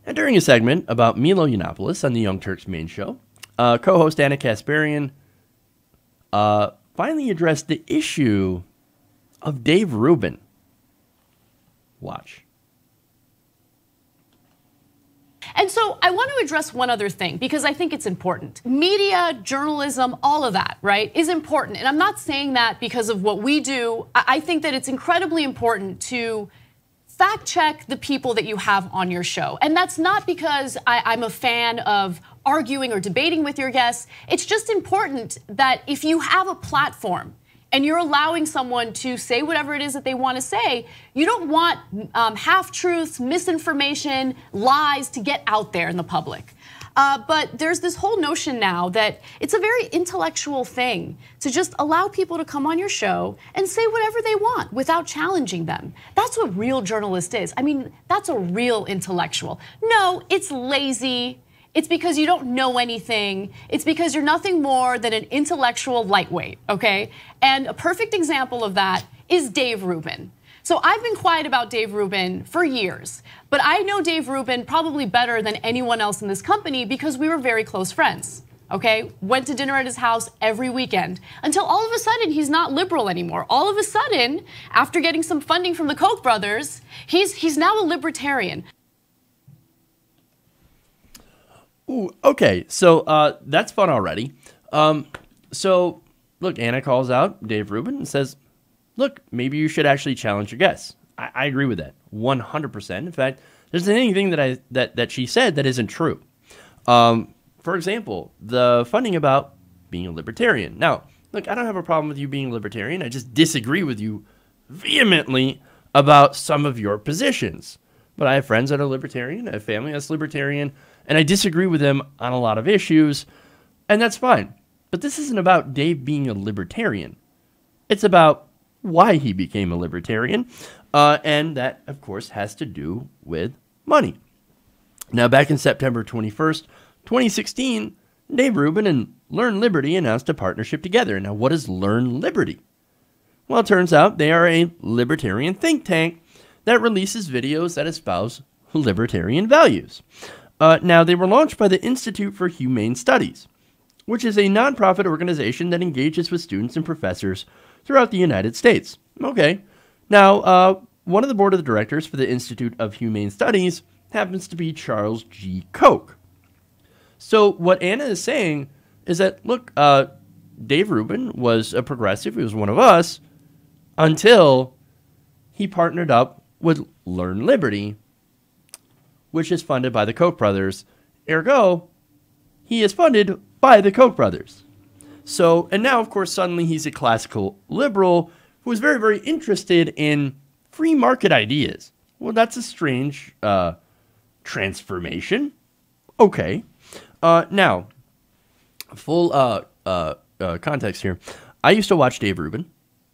And during a segment about Milo Yiannopoulos on the Young Turks main show, co-host Anna Kasparian finally addressed the issue of Dave Rubin. Watch. And so I want to address one other thing because I think it's important. Media, journalism, all of that, right, is important. And I'm not saying that because of what we do. I think that it's incredibly important to fact check the people that you have on your show. And that's not because I'm a fan of arguing or debating with your guests. It's just important that if you have a platform and you're allowing someone to say whatever it is that they want to say, you don't want half-truths, misinformation, lies to get out there in the public. But there's this whole notion now that it's a very intellectual thing to just allow people to come on your show and say whatever they want without challenging them. That's what real journalist is. I mean, that's a real intellectual. No, it's lazy. It's because you don't know anything. It's because you're nothing more than an intellectual lightweight, okay? And a perfect example of that is Dave Rubin. So I've been quiet about Dave Rubin for years, but I know Dave Rubin probably better than anyone else in this company because we were very close friends, okay? Went to dinner at his house every weekend until all of a sudden he's not liberal anymore. All of a sudden, after getting some funding from the Koch brothers, he's now a libertarian. Ooh, okay, so that's fun already. So look, Anna calls out Dave Rubin and says, look, maybe you should actually challenge your guests. I agree with that 100%. In fact, there's anything that she said that isn't true. For example, the funding about being a libertarian. Now, look, I don't have a problem with you being a libertarian. I just disagree with you vehemently about some of your positions. But I have friends that are libertarian, I have family that's libertarian, and I disagree with them on a lot of issues, and that's fine. But this isn't about Dave being a libertarian. It's about why he became a libertarian, and that, of course, has to do with money. Now, back in September 21st, 2016, Dave Rubin and Learn Liberty announced a partnership together. Now, what is Learn Liberty? Well, it turns out they are a libertarian think tank that releases videos that espouse libertarian values. Now, they were launched by the Institute for Humane Studies, which is a nonprofit organization that engages with students and professors throughout the United States. Okay. Now, one of the board of directors for the Institute of Humane Studies happens to be Charles G. Koch. So what Anna is saying is that, look, Dave Rubin was a progressive. He was one of us until he partnered up with Learn Liberty, which is funded by the Koch brothers. Ergo, he is funded by the Koch brothers. So, and now, of course, suddenly he's a classical liberal who is very, very interested in free market ideas. Well, that's a strange transformation. Okay. Now, full context here. I used to watch Dave Rubin.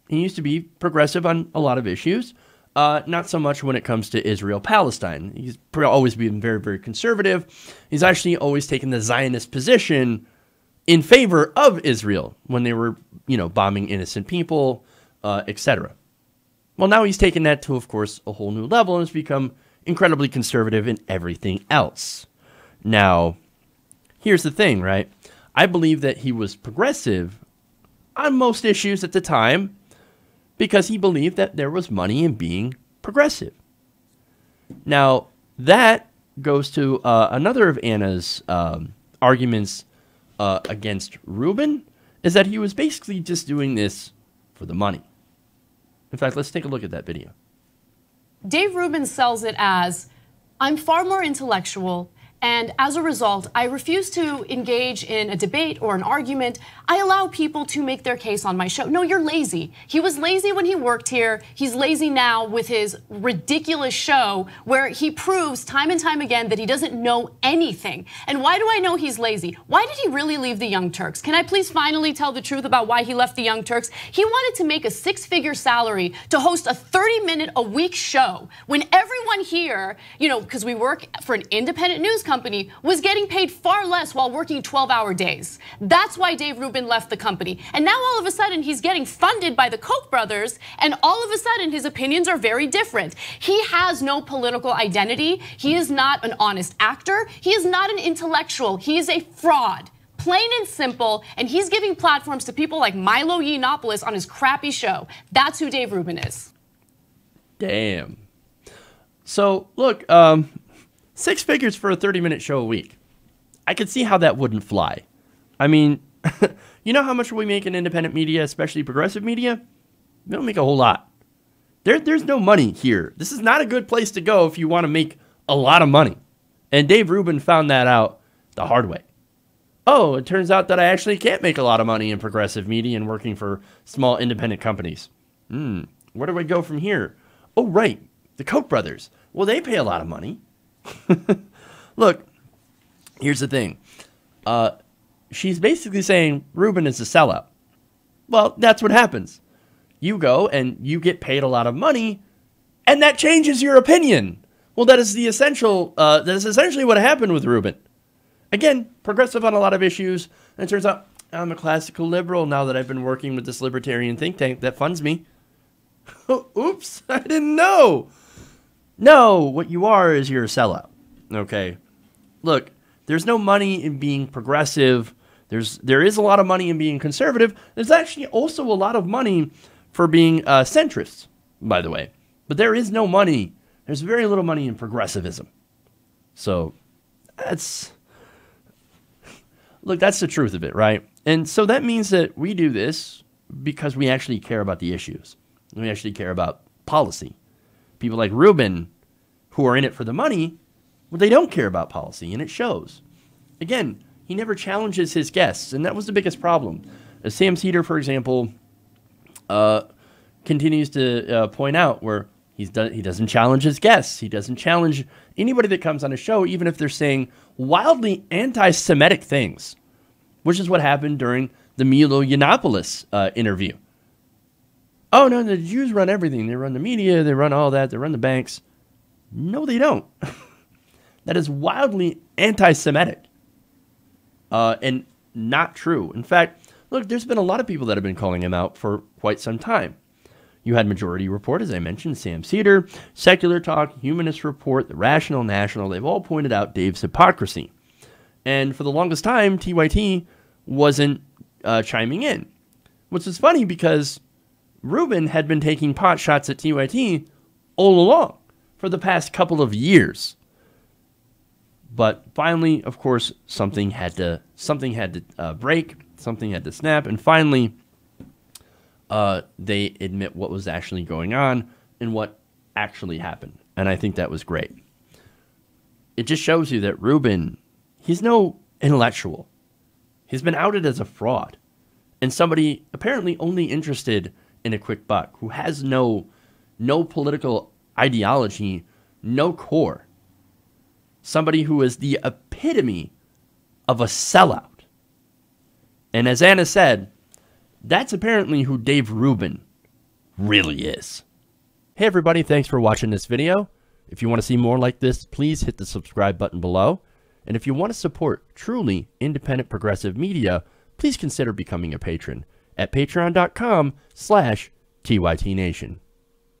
He used to be progressive on a lot of issues. Not so much when it comes to Israel-Palestine. He's always been very, very conservative. He's actually always taken the Zionist position in favor of Israel when they were, bombing innocent people, etc. Well, now he's taken that to, of course, a whole new level and has become incredibly conservative in everything else. Now, here's the thing, right? I believe that he was progressive on most issues at the time because he believed that there was money in being progressive. Now, that goes to another of Anna's arguments against Rubin, is that he was basically just doing this for the money. In fact, let's take a look at that video. Dave Rubin sells it as, I'm far more intellectual, and as a result, I refuse to engage in a debate or an argument. I allow people to make their case on my show. No, you're lazy. He was lazy when he worked here. He's lazy now with his ridiculous show where he proves time and time again that he doesn't know anything. And why do I know he's lazy? Why did he really leave the Young Turks? Can I please finally tell the truth about why he left the Young Turks? He wanted to make a six-figure salary to host a 30-minute-a-week show when everyone here, because we work for an independent news company, company was getting paid far less while working 12-hour days. That's why Dave Rubin left the company. And now all of a sudden he's getting funded by the Koch brothers, and all of a sudden his opinions are very different. He has no political identity. He is not an honest actor. He is not an intellectual. He is a fraud. Plain and simple, and he's giving platforms to people like Milo Yiannopoulos on his crappy show. That's who Dave Rubin is. Damn. So, look, 6 figures for a 30-minute show a week. I could see how that wouldn't fly. I mean, you know how much we make in independent media, especially progressive media? We don't make a whole lot. There's no money here. This is not a good place to go if you want to make a lot of money. And Dave Rubin found that out the hard way. Oh, it turns out that I actually can't make a lot of money in progressive media and working for small independent companies. Where do I go from here? Oh, right, the Koch brothers. Well, they pay a lot of money. Look, here's the thing. She's basically saying Rubin is a sellout. Well, that's what happens. You go and you get paid a lot of money, and that changes your opinion. Well, that is essentially what happened with Rubin. Again, progressive on a lot of issues, and it turns out I'm a classical liberal now that I've been working with this libertarian think tank that funds me. Oops, I didn't know. No, what you are is you're a sellout. Okay. Look, there's no money in being progressive. There is a lot of money in being conservative. There's actually also a lot of money for being centrist, by the way. But there is no money. There's very little money in progressivism. So that's the truth of it, right? And so that means that we do this because we actually care about the issues. We actually care about policy. People like Rubin, who are in it for the money, well, they don't care about policy, and it shows. Again, he never challenges his guests, and that was the biggest problem. Sam Seder, for example, continues to point out where he doesn't challenge his guests. He doesn't challenge anybody that comes on a show, even if they're saying wildly anti-Semitic things, which is what happened during the Milo Yiannopoulos interview. Oh, no, the Jews run everything. They run the media. They run all that. They run the banks. No, they don't. That is wildly anti-Semitic and not true. In fact, look, there's been a lot of people that have been calling him out for quite some time. You had Majority Report, as I mentioned, Sam Seder, Secular Talk, Humanist Report, The Rational National. They've all pointed out Dave's hypocrisy. And for the longest time, TYT wasn't chiming in, which is funny because Rubin had been taking pot shots at TYT all along for the past couple of years. But finally, of course, something had to break, something had to snap, and finally they admit what was actually going on and what actually happened. And I think that was great. It just shows you that Rubin, he's no intellectual. He's been outed as a fraud and somebody apparently only interested in a quick buck, who has no political ideology, no core. Somebody who is the epitome of a sellout. And as Anna said, that's apparently who Dave Rubin really is. Hey everybody, thanks for watching this video. If you want to see more like this, please hit the subscribe button below. And if you want to support truly independent progressive media, please consider becoming a patron at patreon.com/TYTNation.